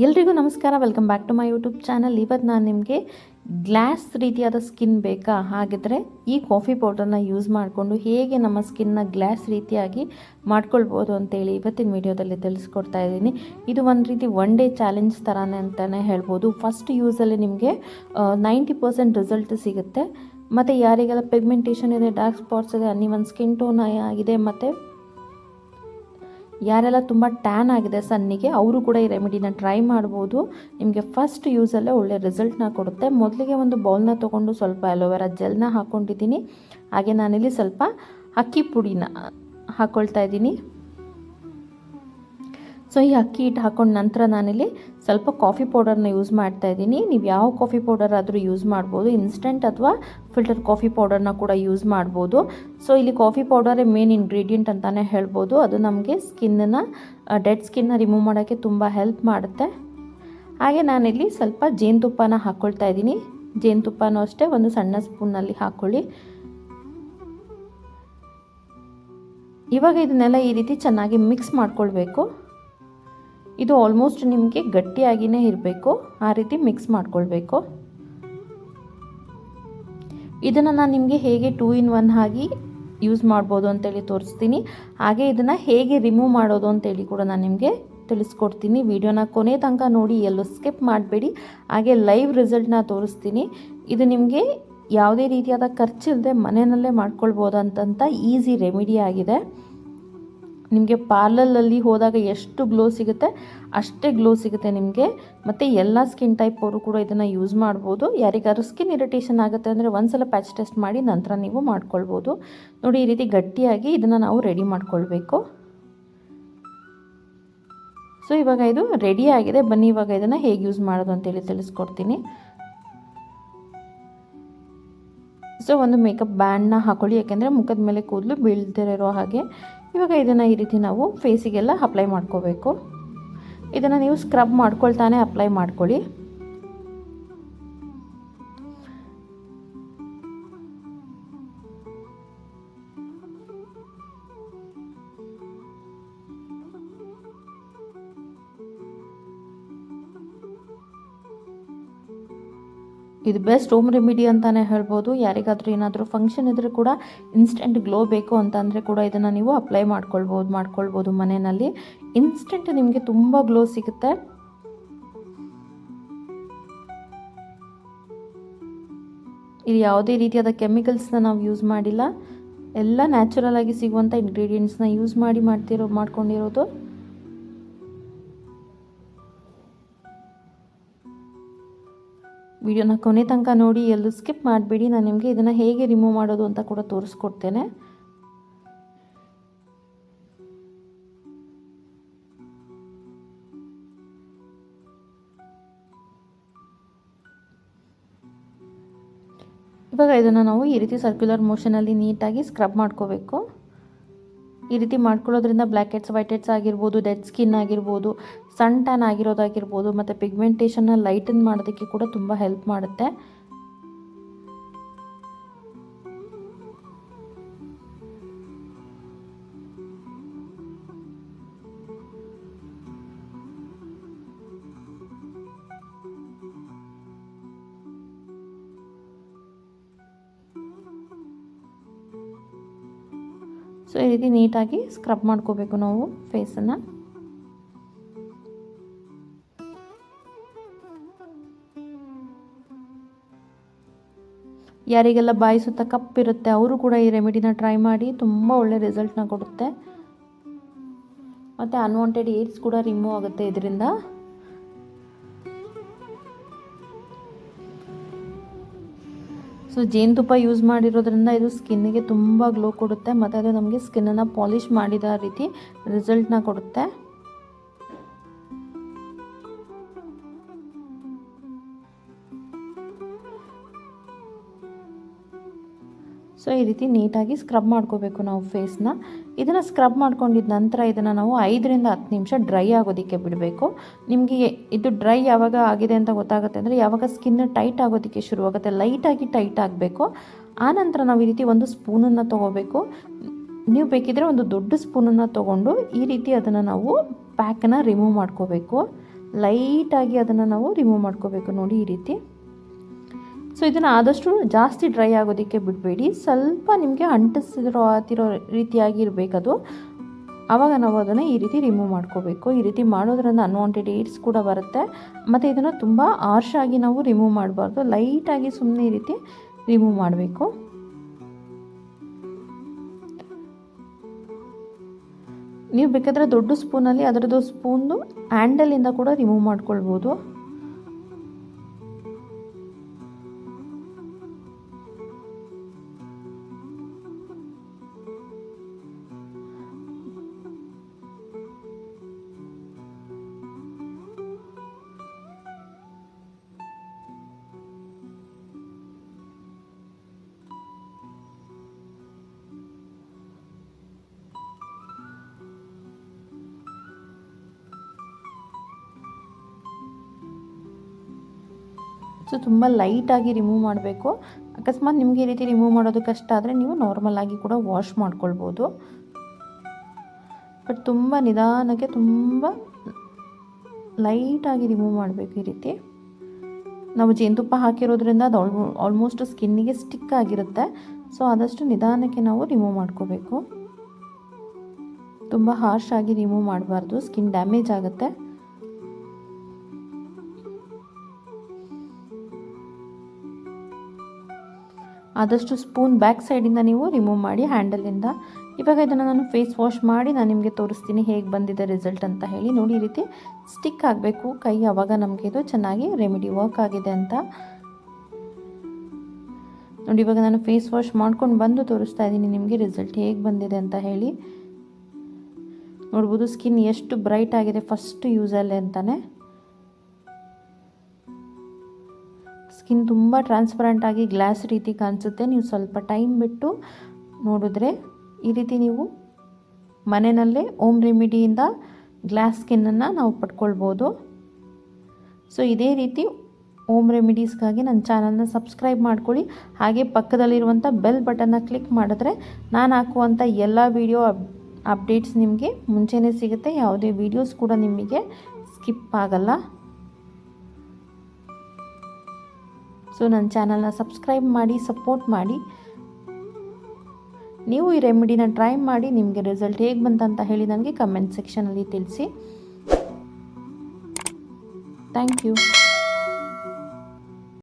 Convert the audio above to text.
ಎಲ್ರಿಗೂ ನಮಸ್ಕಾರ. Welcome back to my YouTube channel. ಇವತ್ತು ನಾನು ನಿಮಗೆ ಗ್ಲಾಸ್ ರೀತಿಯಾದ ಸ್ಕಿನ್ ಬೇಕಾ, ಹಾಗಿದ್ರೆ ಈ ಕಾಫಿ ಪೌಡರ್ನ ಯೂಸ್ ಮಾಡಿಕೊಂಡು ಹೇಗೆ ನಮ್ಮ ಸ್ಕಿನ್ನ ಗ್ಲಾಸ್ ರೀತಿಯಾಗಿ ಮಾಡ್ಕೊಳ್ಬೋದು ಅಂತೇಳಿ ಇವತ್ತಿನ ವಿಡಿಯೋದಲ್ಲಿ ತಿಳಿಸ್ಕೊಡ್ತಾ ಇದ್ದೀನಿ. ಇದು ಒಂದು ರೀತಿ ಒನ್ ಡೇ ಚಾಲೆಂಜ್ ಥರನೇ ಅಂತಲೇ ಹೇಳ್ಬೋದು. ಫಸ್ಟ್ ಯೂಸಲ್ಲಿ ನಿಮಗೆ 90% ರಿಸಲ್ಟ್ ಸಿಗುತ್ತೆ. ಮತ್ತು ಯಾರಿಗೆಲ್ಲ ಪಿಗ್ಮೆಂಟೇಷನ್ ಇದೆ, ಡಾರ್ಕ್ ಸ್ಪಾಟ್ಸ್ ಇದೆ, ಅನ್ಇವನ್ ಸ್ಕಿನ್ ಟೋನ್ ಆಗಿದೆ, ಮತ್ತು ಯಾರೆಲ್ಲ ತುಂಬ ಟ್ಯಾನ್ ಆಗಿದೆ ಸನ್ನಿಗೆ, ಅವರು ಕೂಡ ಈ ರೆಮಿಡಿನ ಟ್ರೈ ಮಾಡ್ಬೋದು. ನಿಮಗೆ ಫಸ್ಟ್ ಯೂಸಲ್ಲೇ ಒಳ್ಳೆ ರಿಸಲ್ಟ್ನ ಕೊಡುತ್ತೆ. ಮೊದಲಿಗೆ ಒಂದು ಬೌಲ್ನ ತೊಗೊಂಡು ಸ್ವಲ್ಪ ಅಲೋವೆರಾ ಜೆಲ್ನ ಹಾಕ್ಕೊಂಡಿದ್ದೀನಿ. ಹಾಗೆ ನಾನಿಲ್ಲಿ ಸ್ವಲ್ಪ ಅಕ್ಕಿ ಪುಡಿನ ಹಾಕ್ಕೊಳ್ತಾ ಇದ್ದೀನಿ. ಸೊ ಈ ಅಕ್ಕಿ ಹಿಟ್ಟು ಹಾಕ್ಕೊಂಡು ನಂತರ ನಾನಿಲ್ಲಿ ಸ್ವಲ್ಪ ಕಾಫಿ ಪೌಡರ್ನ ಯೂಸ್ ಮಾಡ್ತಾ ಇದ್ದೀನಿ. ನೀವು ಯಾವ ಕಾಫಿ ಪೌಡರ್ ಆದರೂ ಯೂಸ್ ಮಾಡ್ಬೋದು, ಇನ್ಸ್ಟೆಂಟ್ ಅಥವಾ ಫಿಲ್ಟರ್ ಕಾಫಿ ಪೌಡರ್ನ ಕೂಡ ಯೂಸ್ ಮಾಡ್ಬೋದು. ಸೊ ಇಲ್ಲಿ ಕಾಫಿ ಪೌಡರೇ ಮೇನ್ ಇಂಗ್ರೀಡಿಯೆಂಟ್ ಅಂತಲೇ ಹೇಳ್ಬೋದು. ಅದು ನಮಗೆ ಸ್ಕಿನ್ನ ಡೆಡ್ ಸ್ಕಿನ್ನ ರಿಮೂವ್ ಮಾಡೋಕ್ಕೆ ತುಂಬ ಹೆಲ್ಪ್ ಮಾಡುತ್ತೆ. ಹಾಗೆ ನಾನಿಲ್ಲಿ ಸ್ವಲ್ಪ ಜೇನುತುಪ್ಪನ ಹಾಕ್ಕೊಳ್ತಾ ಇದ್ದೀನಿ. ಜೇನುತುಪ್ಪನೂ ಅಷ್ಟೇ ಒಂದು ಸಣ್ಣ ಸ್ಪೂನಲ್ಲಿ ಹಾಕ್ಕೊಳ್ಳಿ. ಇವಾಗ ಇದನ್ನೆಲ್ಲ ಈ ರೀತಿ ಚೆನ್ನಾಗಿ ಮಿಕ್ಸ್ ಮಾಡ್ಕೊಳ್ಬೇಕು. ಇದು ಆಲ್ಮೋಸ್ಟ್ ನಿಮಗೆ ಗಟ್ಟಿಯಾಗಿಯೇ ಇರಬೇಕು, ಆ ರೀತಿ ಮಿಕ್ಸ್ ಮಾಡ್ಕೊಳ್ಬೇಕು. ಇದನ್ನು ನಾನು ನಿಮಗೆ ಹೇಗೆ 2 in 1 ಆಗಿ ಯೂಸ್ ಮಾಡ್ಬೋದು ಅಂತೇಳಿ ತೋರಿಸ್ತೀನಿ. ಹಾಗೆ ಇದನ್ನು ಹೇಗೆ ರಿಮೂವ್ ಮಾಡೋದು ಅಂತೇಳಿ ಕೂಡ ನಾನು ನಿಮಗೆ ತಿಳಿಸ್ಕೊಡ್ತೀನಿ. ವಿಡಿಯೋನ ಕೊನೆ ತನಕ ನೋಡಿ, ಎಲ್ಲೂ ಸ್ಕಿಪ್ ಮಾಡಬೇಡಿ. ಹಾಗೆ ಲೈವ್ ರಿಸಲ್ಟ್ನ ತೋರಿಸ್ತೀನಿ. ಇದು ನಿಮಗೆ ಯಾವುದೇ ರೀತಿಯಾದ ಖರ್ಚಿಲ್ಲದೆ ಮನೆಯಲ್ಲೇ ಮಾಡ್ಕೊಳ್ಬೋದಂತ ಈಸಿ ರೆಮಿಡಿ ಆಗಿದೆ. ನಿಮಗೆ ಪಾರ್ಲರಲ್ಲಿ ಹೋದಾಗ ಎಷ್ಟು ಗ್ಲೋ ಸಿಗುತ್ತೆ ಅಷ್ಟೇ ಗ್ಲೋ ಸಿಗುತ್ತೆ ನಿಮಗೆ. ಮತ್ತು ಎಲ್ಲ ಸ್ಕಿನ್ ಟೈಪ್ ಅವರು ಕೂಡ ಇದನ್ನು ಯೂಸ್ ಮಾಡ್ಬೋದು. ಯಾರಿಗಾದ್ರೂ ಸ್ಕಿನ್ ಇರಿಟೇಷನ್ ಆಗುತ್ತೆ ಅಂದರೆ ಒಂದ್ಸಲ ಪ್ಯಾಚ್ ಟೆಸ್ಟ್ ಮಾಡಿ ನಂತರ ನೀವು ಮಾಡ್ಕೊಳ್ಬೋದು. ನೋಡಿ, ಈ ರೀತಿ ಗಟ್ಟಿಯಾಗಿ ಇದನ್ನು ನಾವು ರೆಡಿ ಮಾಡ್ಕೊಳ್ಬೇಕು. ಸೊ ಇವಾಗ ಇದು ರೆಡಿ ಆಗಿದೆ. ಬನ್ನಿ ಇವಾಗ ಇದನ್ನು ಹೇಗೆ ಯೂಸ್ ಮಾಡೋದು ಅಂತೇಳಿ ತಿಳಿಸ್ಕೊಡ್ತೀನಿ. ಸೊ ಒಂದು ಮೇಕಪ್ ಬ್ಯಾಂಡ್ನ ಹಾಕೊಳ್ಳಿ, ಯಾಕೆಂದರೆ ಮುಖದ ಮೇಲೆ ಕೂದಲು ಬೀಳ್ದಿರೋ ಹಾಗೆ. ಇವಾಗ ಇದನ್ನು ಈ ರೀತಿ ನಾವು ಫೇಸಿಗೆಲ್ಲ ಅಪ್ಲೈ ಮಾಡ್ಕೋಬೇಕು. ಇದನ್ನು ನೀವು ಸ್ಕ್ರಬ್ ಮಾಡ್ಕೊಳ್ತಾನೆ ಅಪ್ಲೈ ಮಾಡ್ಕೊಳ್ಳಿ. ಇದು ಬೆಸ್ಟ್ ಹೋಮ್ ರೆಮಿಡಿ ಅಂತಲೇ ಹೇಳ್ಬೋದು. ಯಾರಿಗಾದರೂ ಏನಾದರೂ ಫಂಕ್ಷನ್ ಇದ್ದರೆ ಕೂಡ ಇನ್ಸ್ಟೆಂಟ್ ಗ್ಲೋ ಬೇಕು ಅಂತಂದರೆ ಕೂಡ ಇದನ್ನು ನೀವು ಅಪ್ಲೈ ಮಾಡ್ಕೊಳ್ಬೋದು ಮನೆಯಲ್ಲಿ. ಇನ್ಸ್ಟೆಂಟ್ ನಿಮಗೆ ತುಂಬ ಗ್ಲೋ ಸಿಗುತ್ತೆ. ಇದು ಯಾವುದೇ ರೀತಿಯಾದ ಕೆಮಿಕಲ್ಸ್ನ ನಾವು ಯೂಸ್ ಮಾಡಿಲ್ಲ, ಎಲ್ಲ ನ್ಯಾಚುರಲ್ ಆಗಿ ಸಿಗುವಂಥ ಇಂಗ್ರೀಡಿಯೆಂಟ್ಸ್ನ ಯೂಸ್ ಮಾಡ್ಕೊಂಡಿರೋದು. ವಿಡಿಯೋನ ಕೊನೆ ತನಕ ನೋಡಿ, ಎಲ್ಲೂ ಸ್ಕಿಪ್ ಮಾಡಬೇಡಿ. ನಾನು ನಿಮಗೆ ಇದನ್ನು ಹೇಗೆ ರಿಮೂವ್ ಮಾಡೋದು ಅಂತ ಕೂಡ ತೋರಿಸ್ಕೊಡ್ತೇನೆ. ಇವಾಗ ಇದನ್ನು ನಾವು ಈ ರೀತಿ ಸರ್ಕ್ಯುಲರ್ ಮೋಷನಲ್ಲಿ ನೀಟಾಗಿ ಸ್ಕ್ರಬ್ ಮಾಡ್ಕೋಬೇಕು. ಈ ರೀತಿ ಮಾಡ್ಕೊಳ್ಳೋದ್ರಿಂದ ಬ್ಲ್ಯಾಕ್ ಹೆಡ್ಸ್, ವೈಟ್ ಹೆಡ್ಸ್ ಆಗಿರ್ಬೋದು, ಡೆಡ್ ಸ್ಕಿನ್ ಆಗಿರ್ಬೋದು, ಸನ್ ಟ್ಯಾನ್ ಆಗಿರೋದಾಗಿರ್ಬೋದು, ಮತ್ತು ಪಿಗ್ಮೆಂಟೇಷನ್ನ ಲೈಟನ್ ಮಾಡೋದಕ್ಕೆ ಕೂಡ ತುಂಬ ಹೆಲ್ಪ್ ಮಾಡುತ್ತೆ. ಸೊ ಈ ರೀತಿ ನೀಟಾಗಿ ಸ್ಕ್ರಬ್ ಮಾಡ್ಕೋಬೇಕು ನಾವು ಫೇಸನ್ನು. ಯಾರಿಗೆಲ್ಲ ಬಾಯಿ ಸುತ್ತ ಕಪ್ಪಿರುತ್ತೆ ಅವರು ಕೂಡ ಈ ರೆಮಿಡಿನ ಟ್ರೈ ಮಾಡಿ, ತುಂಬ ಒಳ್ಳೆ ರಿಸಲ್ಟ್ನ ಕೊಡುತ್ತೆ. ಮತ್ತು ಅನ್ವಾಂಟೆಡ್ ಏರ್ಸ್ ಕೂಡ ರಿಮೂವ್ ಆಗುತ್ತೆ ಇದರಿಂದ. ಸೊ ಜೇನುತುಪ್ಪ ಯೂಸ್ ಮಾಡಿರೋದ್ರಿಂದ ಇದು ಸ್ಕಿನ್ನಿಗೆ ತುಂಬ ಗ್ಲೋ ಕೊಡುತ್ತೆ, ಮತ್ತು ಅದು ನಮಗೆ ಸ್ಕಿನ್ನನ್ನು ಪಾಲಿಷ್ ಮಾಡಿದ ರೀತಿ ರಿಸಲ್ಟ್ನ ಕೊಡುತ್ತೆ. ಸೊ ಈ ರೀತಿ ನೀಟಾಗಿ ಸ್ಕ್ರಬ್ ಮಾಡ್ಕೋಬೇಕು ನಾವು ಫೇಸ್ನ. ಇದನ್ನು ಸ್ಕ್ರಬ್ ಮಾಡ್ಕೊಂಡಿದ್ದ ನಂತರ ಇದನ್ನು ನಾವು 5 ರಿಂದ 10 ನಿಮಿಷ ಡ್ರೈ ಆಗೋದಕ್ಕೆ ಬಿಡಬೇಕು. ನಿಮಗೆ ಇದು ಡ್ರೈ ಯಾವಾಗ ಆಗಿದೆ ಅಂತ ಗೊತ್ತಾಗುತ್ತೆ ಅಂದರೆ ಯಾವಾಗ ಸ್ಕಿನ್ ಟೈಟ್ ಆಗೋದಕ್ಕೆ ಶುರುವಾಗುತ್ತೆ, ಲೈಟಾಗಿ ಟೈಟ್ ಆಗಬೇಕು. ಆನಂತರ ನಾವು ಈ ರೀತಿ ಒಂದು ಸ್ಪೂನನ್ನು ತೊಗೋಬೇಕು. ನೀವು ಬೇಕಿದ್ರೆ ಒಂದು ದೊಡ್ಡ ಸ್ಪೂನನ್ನು ತೊಗೊಂಡು ಈ ರೀತಿ ಅದನ್ನು ನಾವು ಪ್ಯಾಕನ್ನು ರಿಮೂವ್ ಮಾಡ್ಕೋಬೇಕು. ಲೈಟಾಗಿ ಅದನ್ನು ನಾವು ರಿಮೂವ್ ಮಾಡ್ಕೋಬೇಕು ನೋಡಿ ಈ ರೀತಿ. ಸೊ ಇದನ್ನು ಆದಷ್ಟು ಜಾಸ್ತಿ ಡ್ರೈ ಆಗೋದಕ್ಕೆ ಬಿಡಬೇಡಿ, ಸ್ವಲ್ಪ ನಿಮಗೆ ಅಂಟಿಸಿರೋ ರೀತಿಯಾಗಿ ಇರಬೇಕದು. ಆವಾಗ ನಾವು ಅದನ್ನು ಈ ರೀತಿ ರಿಮೂವ್ ಮಾಡ್ಕೋಬೇಕು. ಈ ರೀತಿ ಮಾಡೋದ್ರಿಂದ ಅನ್ವಾಂಟೆಡ್ ಏಡ್ಸ್ ಕೂಡ ಬರುತ್ತೆ. ಮತ್ತು ಇದನ್ನು ತುಂಬ ಆರ್ಷಾಗಿ ನಾವು ರಿಮೂವ್ ಮಾಡಬಾರ್ದು, ಲೈಟಾಗಿ ಸುಮ್ಮನೆ ಈ ರೀತಿ ರಿಮೂವ್ ಮಾಡಬೇಕು. ನೀವು ಬೇಕಾದರೆ ದೊಡ್ಡ ಸ್ಪೂನಲ್ಲಿ ಅದರದ್ದು ಸ್ಪೂನ್ದು ಹ್ಯಾಂಡಲಿಂದ ಕೂಡ ರಿಮೂವ್ ಮಾಡ್ಕೊಳ್ಬೋದು. ಸೊ ತುಂಬ ಲೈಟಾಗಿ ರಿಮೂವ್ ಮಾಡಬೇಕು. ಅಕಸ್ಮಾತ್ ನಿಮಗೆ ಈ ರೀತಿ ರಿಮೂವ್ ಮಾಡೋದು ಕಷ್ಟ ಆದರೆ ನೀವು ನಾರ್ಮಲಾಗಿ ಕೂಡ ವಾಶ್ ಮಾಡ್ಕೊಳ್ಬೋದು. ಬಟ್ ತುಂಬ ನಿಧಾನಕ್ಕೆ ತುಂಬ ಲೈಟಾಗಿ ರಿಮೂವ್ ಮಾಡಬೇಕು. ಈ ರೀತಿ ನಾವು ಜೇನುತುಪ್ಪ ಹಾಕಿರೋದ್ರಿಂದ ಅದು ಆಲ್ಮೋಸ್ಟ್ ಸ್ಕಿನ್ನಿಗೆ ಸ್ಟಿಕ್ ಆಗಿರುತ್ತೆ. ಸೊ ಆದಷ್ಟು ನಿಧಾನಕ್ಕೆ ನಾವು ರಿಮೂವ್ ಮಾಡ್ಕೋಬೇಕು. ತುಂಬ ಹಾರ್ಶ್ ಆಗಿ ರಿಮೂವ್ ಮಾಡಬಾರ್ದು, ಸ್ಕಿನ್ ಡ್ಯಾಮೇಜ್ ಆಗುತ್ತೆ. ಆದಷ್ಟು ಸ್ಪೂನ್ ಬ್ಯಾಕ್ ಸೈಡಿಂದ ನೀವು ರಿಮೂವ್ ಮಾಡಿ ಹ್ಯಾಂಡಲಿಂದ. ಇವಾಗ ಇದನ್ನು ನಾನು ಫೇಸ್ ವಾಶ್ ಮಾಡಿ ನಾನು ನಿಮಗೆ ತೋರಿಸ್ತೀನಿ ಹೇಗೆ ಬಂದಿದೆ ರಿಸಲ್ಟ್ ಅಂತ ಹೇಳಿ. ನೋಡಿ ಈ ರೀತಿ ಸ್ಟಿಕ್ ಆಗಬೇಕು ಕೈ, ಆವಾಗ ನಮಗೆ ಇದು ಚೆನ್ನಾಗಿ ರೆಮಿಡಿ ವರ್ಕ್ ಆಗಿದೆ ಅಂತ. ನೋಡಿ ಇವಾಗ ನಾನು ಫೇಸ್ ವಾಶ್ ಮಾಡ್ಕೊಂಡು ಬಂದು ತೋರಿಸ್ತಾ ಇದ್ದೀನಿ ನಿಮಗೆ ರಿಸಲ್ಟ್ ಹೇಗೆ ಬಂದಿದೆ ಅಂತ ಹೇಳಿ. ನೋಡ್ಬೋದು ಸ್ಕಿನ್ ಎಷ್ಟು ಬ್ರೈಟ್ ಆಗಿದೆ ಫಸ್ಟ್ ಯೂಸಲ್ಲೇ ಅಂತಾನೆ. ಸ್ಕಿನ್ ತುಂಬ ಟ್ರಾನ್ಸ್ಪರೆಂಟ್ ಆಗಿ ಗ್ಲಾಸ್ ರೀತಿ ಕಾಣಿಸುತ್ತೆ. ನೀವು ಸ್ವಲ್ಪ ಟೈಮ್ ಬಿಟ್ಟು ನೋಡಿದ್ರೆ ಈ ರೀತಿ ನೀವು ಮನೆಯಲ್ಲೇ ಹೋಮ್ ರೆಮಿಡಿಯಿಂದ ಗ್ಲಾಸ್ ಸ್ಕಿನ್ನನ್ನು ನಾವು ಪಡ್ಕೊಳ್ಬೋದು. ಸೊ ಇದೇ ರೀತಿ ಹೋಮ್ ರೆಮಿಡೀಸ್ಗಾಗಿ ನನ್ನ ಚಾನಲ್ನ ಸಬ್ಸ್ಕ್ರೈಬ್ ಮಾಡ್ಕೊಳ್ಳಿ. ಹಾಗೆ ಪಕ್ಕದಲ್ಲಿರುವಂಥ ಬೆಲ್ ಬಟನ್ನ ಕ್ಲಿಕ್ ಮಾಡಿದ್ರೆ ನಾನು ಹಾಕುವಂಥ ಎಲ್ಲ ವೀಡಿಯೋ ಅಪ್ಡೇಟ್ಸ್ ನಿಮಗೆ ಮುಂಚೆನೇ ಸಿಗುತ್ತೆ. ಯಾವುದೇ ವೀಡಿಯೋಸ್ ಕೂಡ ನಿಮಗೆ ಸ್ಕಿಪ್ ಆಗಲ್ಲ. ಸೊ ನನ್ನ ಚಾನಲ್ನ ಸಬ್ಸ್ಕ್ರೈಬ್ ಮಾಡಿ ಸಪೋರ್ಟ್ ಮಾಡಿ. ನೀವು ಈ ರೆಮಿಡಿನ ಟ್ರೈ ಮಾಡಿ ನಿಮಗೆ ರಿಸಲ್ಟ್ ಹೇಗೆ ಬಂತಂತ ಹೇಳಿ ನನಗೆ ಕಮೆಂಟ್ ಸೆಕ್ಷನಲ್ಲಿ ತಿಳಿಸಿ. Thank you.